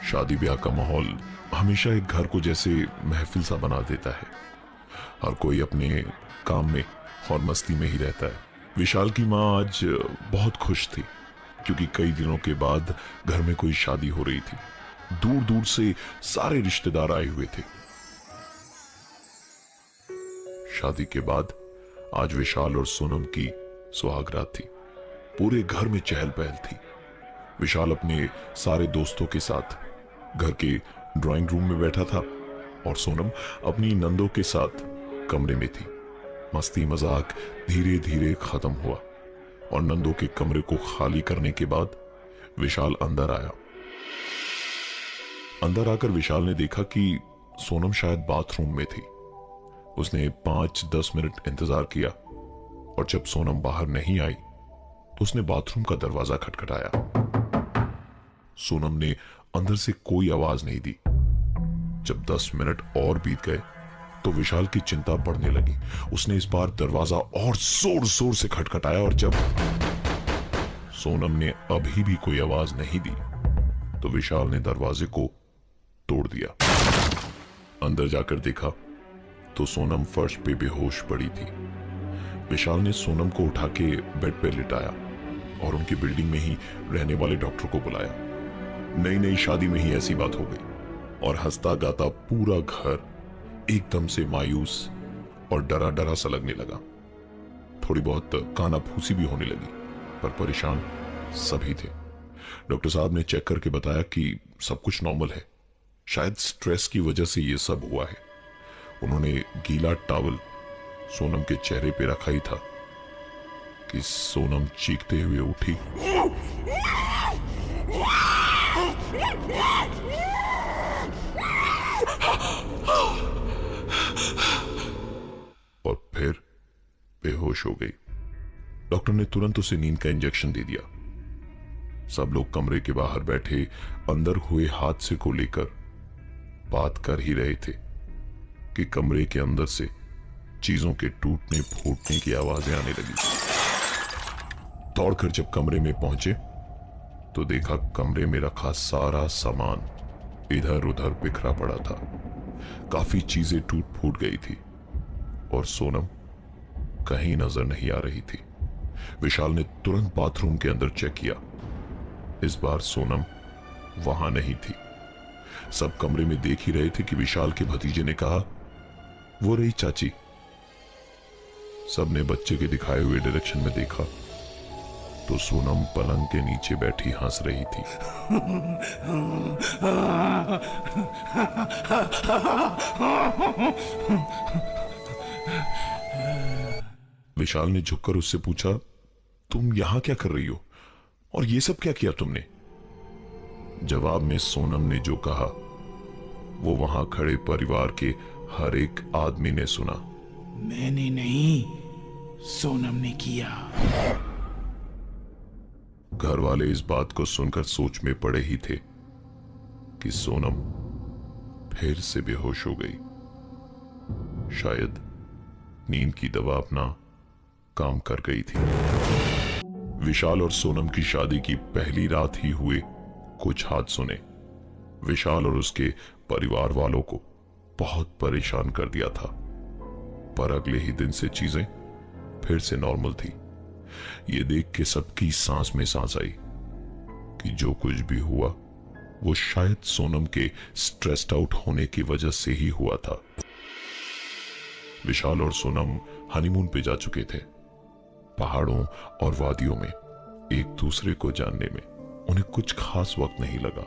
शादी ब्याह का माहौल हमेशा एक घर को जैसे महफिल सा बना देता है। हर कोई अपने काम में और मस्ती में ही रहता है। विशाल की माँ आज बहुत खुश थी क्योंकि कई दिनों के बाद घर में कोई शादी हो रही थी। दूर दूर से सारे रिश्तेदार आए हुए थे। शादी के बाद आज विशाल और सोनम की सुहागरात थी। पूरे घर में चहल पहल थी। विशाल अपने सारे दोस्तों के साथ घर के ड्राइंग रूम में बैठा था और सोनम अपनी नंदों के साथ कमरे में थी। मस्ती मजाक धीरे धीरे खत्म हुआ और नंदों के कमरे को खाली करने के बाद विशाल अंदर आया। अंदर आकर विशाल ने देखा कि सोनम शायद बाथरूम में थी। उसने 5-10 मिनट इंतजार किया और जब सोनम बाहर नहीं आई तो उसने बाथरूम का दरवाजा खटखटाया। सोनम ने अंदर से कोई आवाज नहीं दी। जब 10 मिनट और बीत गए तो विशाल की चिंता बढ़ने लगी। उसने इस बार दरवाजा और जोर जोर से खटखटाया और जब सोनम ने अभी भी कोई आवाज नहीं दी तो विशाल ने दरवाजे को तोड़ दिया। अंदर जाकर देखा तो सोनम फर्श पे बेहोश पड़ी थी। विशाल ने सोनम को उठा के बेड पे लिटाया और उनकी बिल्डिंग में ही रहने वाले डॉक्टर को बुलाया। नई नई शादी में ही ऐसी बात हो गई और हंसता गाता पूरा घर एकदम से मायूस और डरा डरा सा लगने लगा। थोड़ी बहुत काना फूसी भी होने लगी, पर परेशान सभी थे। डॉक्टर साहब ने चेक करके बताया कि सब कुछ नॉर्मल है। शायद स्ट्रेस की वजह से ये सब हुआ है। उन्होंने गीला टॉवल सोनम के चेहरे पे रखा ही था कि सोनम चीखते हुए उठी और फिर बेहोश हो गई। डॉक्टर ने तुरंत उसे नींद का इंजेक्शन दे दिया। सब लोग कमरे के बाहर बैठे अंदर हुए हादसे को लेकर बात कर ही रहे थे कि कमरे के अंदर से चीजों के टूटने फूटने की आवाजें आने लगी। दौड़कर जब कमरे में पहुंचे तो देखा कमरे में रखा सारा सामान इधर उधर बिखरा पड़ा था। काफी चीजें टूट फूट गई थी और सोनम कहीं नजर नहीं आ रही थी। विशाल ने तुरंत बाथरूम के अंदर चेक किया। इस बार सोनम वहां नहीं थी। सब कमरे में देख ही रहे थे कि विशाल के भतीजे ने कहा, वो रही चाची। सबने बच्चे के दिखाए हुए डायरेक्शन में देखा तो सोनम पलंग के नीचे बैठी हंस रही थी। विशाल ने झुककर उससे पूछा, तुम यहां क्या कर रही हो और ये सब क्या किया तुमने? जवाब में सोनम ने जो कहा वो वहां खड़े परिवार के हर एक आदमी ने सुना। मैंने नहीं, सोनम ने किया। घर वाले इस बात को सुनकर सोच में पड़े ही थे कि सोनम फिर से बेहोश हो गई। शायद नींद की दवा अपना काम कर गई थी। विशाल और सोनम की शादी की पहली रात ही हुए कुछ हादसों ने विशाल और उसके परिवार वालों को बहुत परेशान कर दिया था। पर अगले ही दिन से चीजें फिर से नॉर्मल थी। ये देख के सबकी सांस में सांस आई कि जो कुछ भी हुआ वो शायद सोनम के स्ट्रेस्ड आउट होने की वजह से ही हुआ था। विशाल और सोनम हनीमून पे जा चुके थे। पहाड़ों और वादियों में एक दूसरे को जानने में उन्हें कुछ खास वक्त नहीं लगा।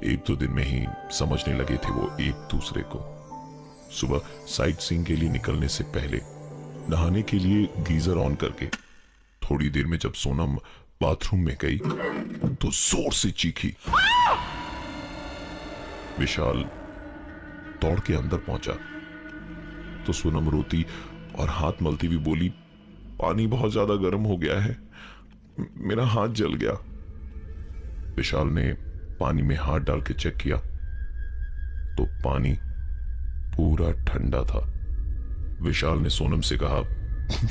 1-2 दिन में ही समझने लगे थे वो एक दूसरे को। सुबह साइट सीइंग के लिए निकलने से पहले नहाने के लिए गीजर ऑन करके थोड़ी देर में जब सोनम बाथरूम में गई तो जोर से चीखी। विशाल दौड़ के अंदर पहुंचा तो सोनम रोती और हाथ मलती हुई बोली, पानी बहुत ज्यादा गर्म हो गया है, मेरा हाथ जल गया। विशाल ने पानी में हाथ डाल के चेक किया तो पानी पूरा ठंडा था। विशाल ने सोनम से कहा,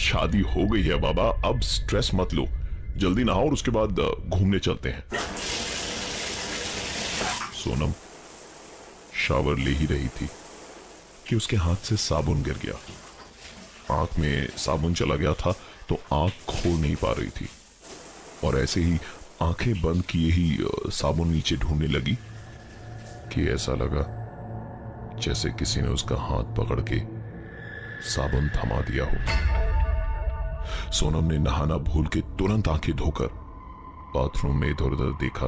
शादी हो गई है बाबा, अब स्ट्रेस मत लो, जल्दी नहाओ और उसके बाद घूमने चलते हैं। सोनम शावर ले ही रही थी कि उसके हाथ से साबुन गिर गया। आंख में साबुन चला गया था तो आंख खोल नहीं पा रही थी और ऐसे ही आंखें बंद किए ही साबुन नीचे ढूंढने लगी कि ऐसा लगा जैसे किसी ने उसका हाथ पकड़ के साबुन थमा दिया हो। सोनम ने नहाना भूल के तुरंत आंखें धोकर बाथरूम में इधर उधर देखा,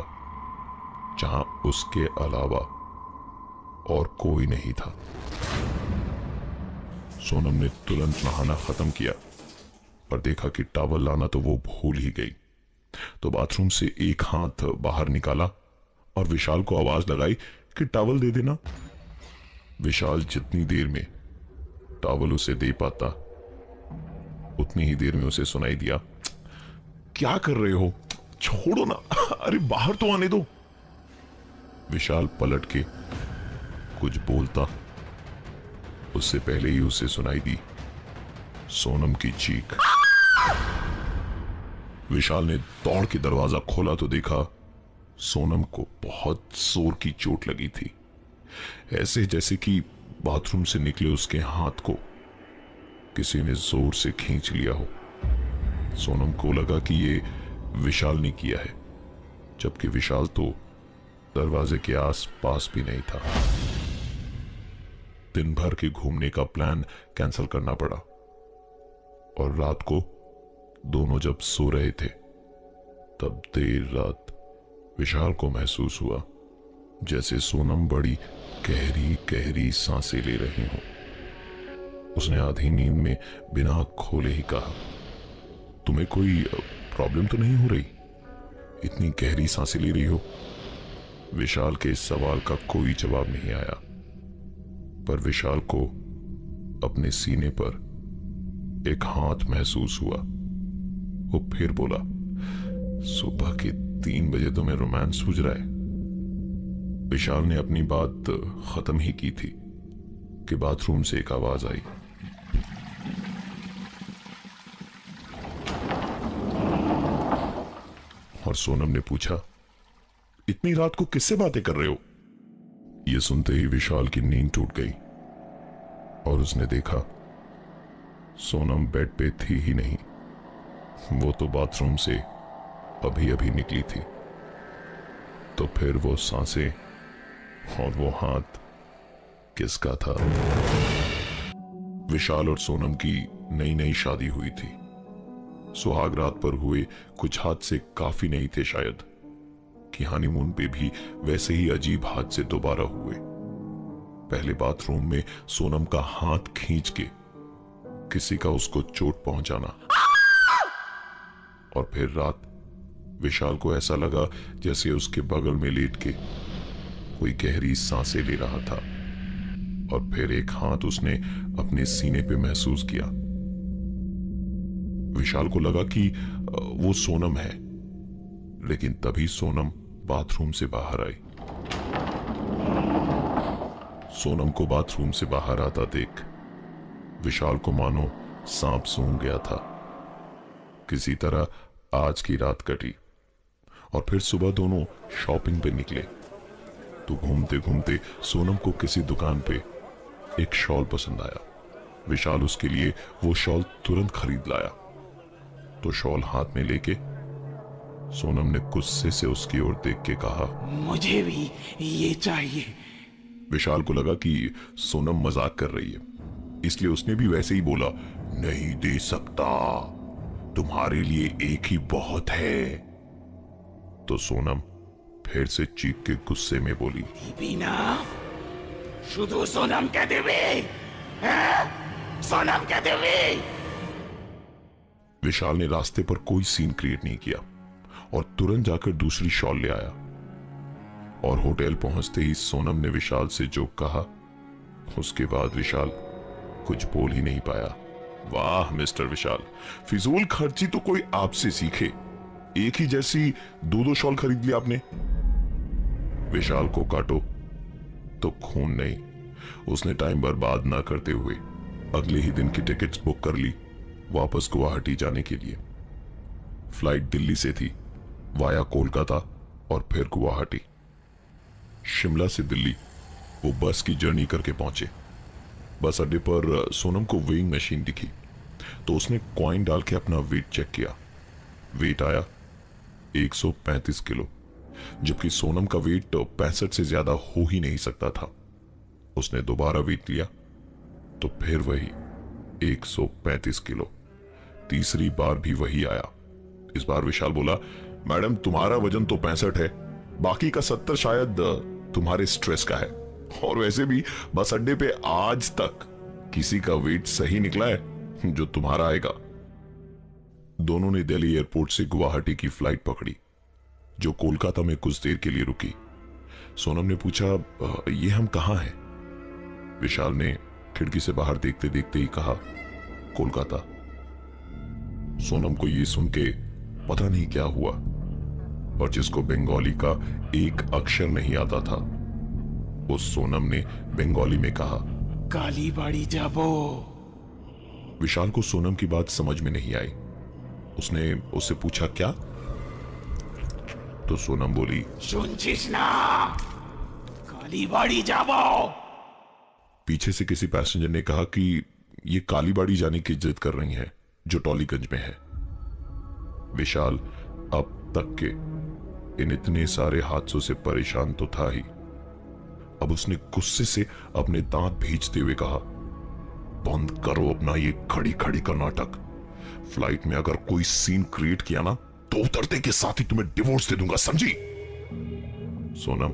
जहां उसके अलावा और कोई नहीं था। सोनम ने तुरंत नहाना खत्म किया और देखा कि टॉवल लाना तो वो भूल ही गई। तो बाथरूम से एक हाथ बाहर निकाला और विशाल को आवाज लगाई कि टॉवल दे देना। विशाल जितनी देर में टॉवल उसे दे पाता उतनी ही देर में उसे सुनाई दिया, क्या कर रहे हो, छोड़ो ना, अरे बाहर तो आने दो। विशाल पलट के कुछ बोलता उससे पहले ही उसे सुनाई दी सोनम की चीख। विशाल ने दौड़ के दरवाजा खोला तो देखा सोनम को बहुत जोर की चोट लगी थी, ऐसे जैसे कि बाथरूम से निकले उसके हाथ को किसी ने जोर से खींच लिया हो। सोनम को लगा कि ये विशाल ने किया है, जबकि विशाल तो दरवाजे के आसपास भी नहीं था। दिन भर के घूमने का प्लान कैंसिल करना पड़ा और रात को दोनों जब सो रहे थे तब देर रात विशाल को महसूस हुआ जैसे सोनम बड़ी गहरी गहरी सांसें ले रही हो। उसने आधी नींद में बिना आँख खोले ही कहा, तुम्हें कोई प्रॉब्लम तो नहीं हो रही, इतनी गहरी सांसें ले रही हो? विशाल के इस सवाल का कोई जवाब नहीं आया, पर विशाल को अपने सीने पर एक हाथ महसूस हुआ। वो फिर बोला, सुबह के 3 बजे तुम्हें रोमांस सूझ रहा है? विशाल ने अपनी बात खत्म ही की थी कि बाथरूम से एक आवाज आई, और सोनम ने पूछा, इतनी रात को किससे बातें कर रहे हो? यह सुनते ही विशाल की नींद टूट गई और उसने देखा सोनम बेड पे थी ही नहीं, वो तो बाथरूम से अभी अभी निकली थी। तो फिर वो सांसें और वो हाथ किसका था? विशाल और सोनम की नई नई शादी हुई थी। सुहाग रात पर हुए कुछ हादसे काफी नहीं थे शायद कि हनीमून पे भी वैसे ही अजीब हादसे दोबारा हुए। पहले बाथरूम में सोनम का हाथ खींच के किसी का उसको चोट पहुंचाना, और फिर रात विशाल को ऐसा लगा जैसे उसके बगल में लेट के कोई गहरी सांसें ले रहा था, और फिर एक हाथ उसने अपने सीने पे महसूस किया। विशाल को लगा कि वो सोनम है, लेकिन तभी सोनम बाथरूम से बाहर आई। सोनम को बाथरूम से बाहर आता देख विशाल को मानो सांप सूंघ गया था। किसी तरह आज की रात कटी और फिर सुबह दोनों शॉपिंग पे निकले। तो घूमते घूमते सोनम को किसी दुकान पे एक शॉल पसंद आया। विशाल उसके लिए वो शॉल तुरंत खरीद लाया। तो शॉल हाथ में लेके सोनम ने गुस्से से उसकी ओर देख के कहा, मुझे भी ये चाहिए। विशाल को लगा कि सोनम मजाक कर रही है, इसलिए उसने भी वैसे ही बोला, नहीं दे सकता, तुम्हारे लिए एक ही बहुत है। तो सोनम फिर से चीख के गुस्से में बोली, बिना शुद्ध सोनम कह देवे, सोनम कह देवे। विशाल ने रास्ते पर कोई सीन क्रिएट नहीं किया और तुरंत जाकर दूसरी शॉल ले आया। और होटल पहुंचते ही सोनम ने विशाल से जो कहा, उसके बाद विशाल कुछ बोल ही नहीं पाया। वाह मिस्टर विशाल, फिजूल खर्ची तो कोई आपसे सीखे। एक ही जैसी 2-2 शॉल खरीद ली आपने। विशाल को काटो तो खून नहीं। उसने टाइम बर्बाद ना करते हुए अगले ही दिन की टिकट्स बुक कर ली वापस गुवाहाटी जाने के लिए। फ्लाइट दिल्ली से थी वाया कोलकाता और फिर गुवाहाटी। शिमला से दिल्ली वो बस की जर्नी करके पहुंचे। बस अड्डे पर सोनम को वेइंग मशीन दिखी तो उसने कॉइन डाल के अपना वेट चेक किया। वेट आया 135 किलो, जबकि सोनम का वेट 65 से ज्यादा हो ही नहीं सकता था। उसने दोबारा वेट लिया तो फिर वही 135 किलो। तीसरी बार भी वही आया। इस बार विशाल बोला, मैडम तुम्हारा वजन तो 65 है, बाकी का 70 शायद तुम्हारे स्ट्रेस का है। और वैसे भी बस अड्डे पे आज तक किसी का वेट सही निकला है जो तुम्हारा आएगा। दोनों ने दिल्ली एयरपोर्ट से गुवाहाटी की फ्लाइट पकड़ी जो कोलकाता में कुछ देर के लिए रुकी। सोनम ने पूछा, ये हम कहां हैं? विशाल ने खिड़की से बाहर देखते देखते ही कहा, कोलकाता। सोनम को यह सुन के पता नहीं क्या हुआ, और जिसको बंगाली का एक अक्षर नहीं आता था उस सोनम ने बंगाली में कहा, कालीबाड़ी जाबो। विशाल को सोनम की बात समझ में नहीं आई। उसने उससे पूछा, क्या? तो सोनम बोली, सुनछिस ना, कालीबाड़ी जाबो। पीछे से किसी पैसेंजर ने कहा कि ये कालीबाड़ी जाने की जिद कर रही हैं जो टॉलीगंज में है। विशाल अब तक के इन इतने सारे हादसों से परेशान तो था ही, अब उसने गुस्से से अपने दांत भींचते हुए कहा, बंद करो अपना ये खड़ी खड़ी का नाटक। फ्लाइट में अगर कोई सीन क्रिएट किया ना तो उतरते के साथ ही तुम्हें डिवोर्स दे दूंगा, समझी? सोनम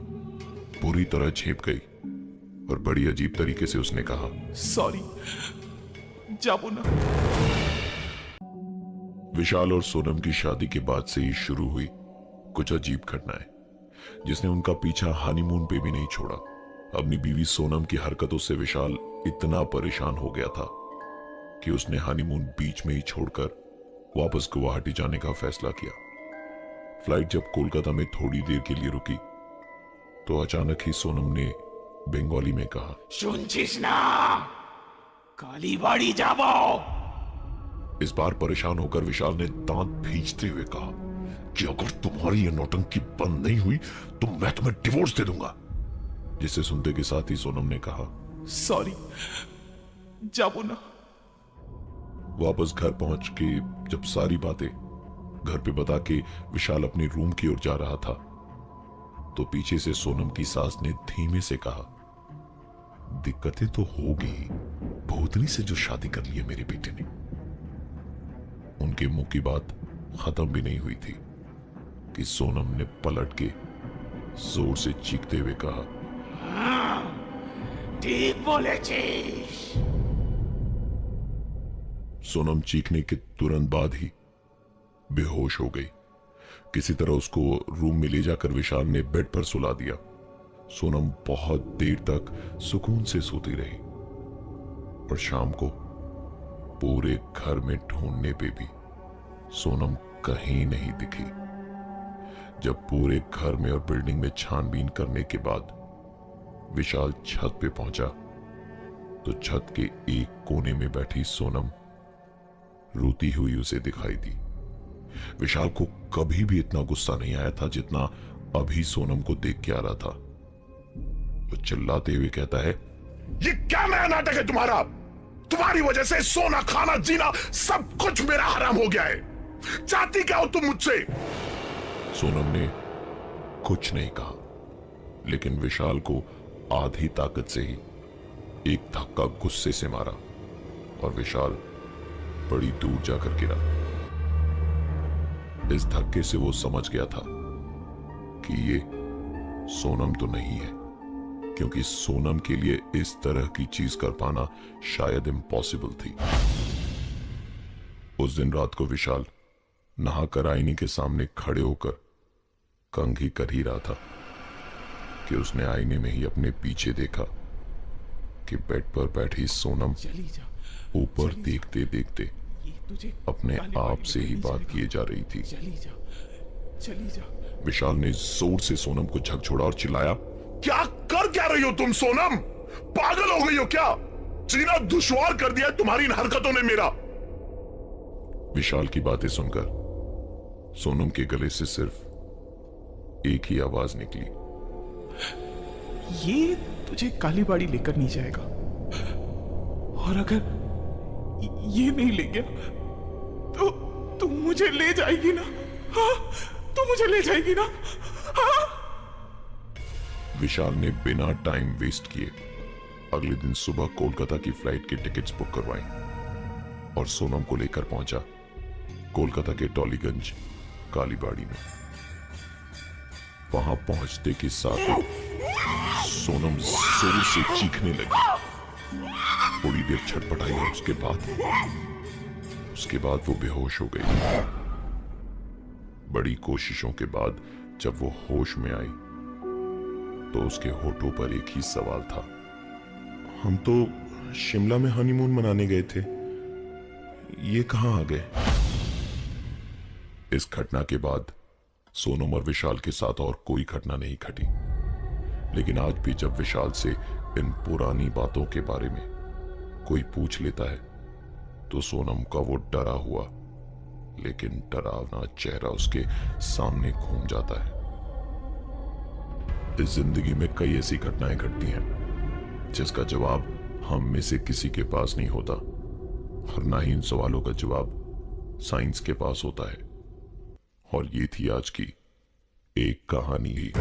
पूरी तरह झेप गई और बड़ी अजीब तरीके से उसने कहा, सॉरी, जाबो ना। विशाल और सोनम की शादी के बाद से ही शुरू हुई कुछ अजीब घटनाएं जिसने उनका पीछा हनीमून पे भी नहीं छोड़ा। अपनी बीवी सोनम की हरकतों से विशाल इतना परेशान हो गया था कि उसने हनीमून बीच में ही छोड़कर वापस गुवाहाटी जाने का फैसला किया। फ्लाइट जब कोलकाता में थोड़ी देर के लिए रुकी तो अचानक ही सोनम ने बंगाली में कहा, सुनछिस ना, कालीबाड़ी जाबो। इस बार परेशान होकर विशाल ने दांत भींचते हुए कहा कि अगर तुम्हारी ये नौटंकी बंद नहीं हुई तो मैं तुम्हें डिवोर्स दे दूंगा। जिसे सुनते के साथ ही सोनम ने कहा, सॉरी, जाबो ना। वापस घर पहुंच के जब सारी बातें घर पे बता के विशाल अपने रूम की ओर जा रहा था तो पीछे से सोनम की सास ने धीमे से कहा, दिक्कतें तो होगी, भूतनी से जो शादी कर ली है मेरे बेटे ने। उनके मुंह की बात खत्म भी नहीं हुई थी कि सोनम ने पलट के जोर से चीखते हुए कहा, ठीक बोलेছিস। सोनम चीखने के तुरंत बाद ही बेहोश हो गई। किसी तरह उसको रूम में ले जाकर विशाल ने बेड पर सुला दिया। सोनम बहुत देर तक सुकून से सोती रही और शाम को पूरे घर में ढूंढने पे भी सोनम कहीं नहीं दिखी। जब पूरे घर में और बिल्डिंग में छानबीन करने के बाद विशाल छत पे पहुंचा तो छत के एक कोने में बैठी सोनम रोती हुई उसे दिखाई दी। विशाल को कभी भी इतना गुस्सा नहीं आया था जितना अभी सोनम को देख के आ रहा था। वो चिल्लाते हुए कहता है, ये क्या नया नाटक है तुम्हारा? तुम्हारी वजह से सोना खाना जीना सब कुछ मेरा हराम हो गया है। चाहती क्या हो तुम मुझसे? सोनम ने कुछ नहीं कहा, लेकिन विशाल को आधी ताकत से ही एक धक्का गुस्से से मारा और विशाल बड़ी दूर जाकर गिरा। इस धक्के से वो समझ गया था कि ये सोनम तो नहीं है, क्योंकि सोनम के लिए इस तरह की चीज कर पाना शायद इम्पॉसिबल थी। उस दिन रात को विशाल नहाकर आईने के सामने खड़े होकर कंघी कर ही रहा था कि उसने आईने में ही अपने पीछे देखा कि बेड पर बैठी सोनम ऊपर देखते देखते अपने आप से ही बात किए जा रही थी। चली जा। विशाल ने जोर से सोनम को झकझोड़ा और चिल्लाया, क्या कर क्या रही हो तुम सोनम? पागल हो गई हो क्या? जीना दुश्वार कर दिया तुम्हारी इन हरकतों ने मेरा। विशाल की बातें सुनकर सोनम के गले से सिर्फ एक ही आवाज निकली, ये तुझे कालीबाड़ी लेकर नहीं जाएगा, और अगर ये नहीं ले गया तो तू मुझे ले जाएगी ना? हाँ, तू मुझे ले जाएगी ना? हाँ? विशाल ने बिना टाइम वेस्ट किए अगले दिन सुबह कोलकाता की फ्लाइट की टिकट्स बुक करवाई और सोनम को लेकर पहुंचा कोलकाता के टॉलीगंज कालीबाड़ी में। वहां पहुंचते के साथ ही सोनम जोर से चीखने लगी। थोड़ी देर छटपटाई और उसके बाद वो बेहोश हो गई। बड़ी कोशिशों के बाद जब वो होश में आई तो उसके होठों पर एक ही सवाल था। हम तो शिमला में हनीमून मनाने गए थे, ये कहां आ गए? इस घटना के बाद सोनम और विशाल के साथ और कोई घटना नहीं घटी, लेकिन आज भी जब विशाल से इन पुरानी बातों के बारे में कोई पूछ लेता है तो सोनम का वो डरा हुआ लेकिन डरावना चेहरा उसके सामने घूम जाता है। इस जिंदगी में कई ऐसी घटनाएं घटती हैं जिसका जवाब हम में से किसी के पास नहीं होता, और ना ही इन सवालों का जवाब साइंस के पास होता है। और ये थी आज की एक कहानी ही।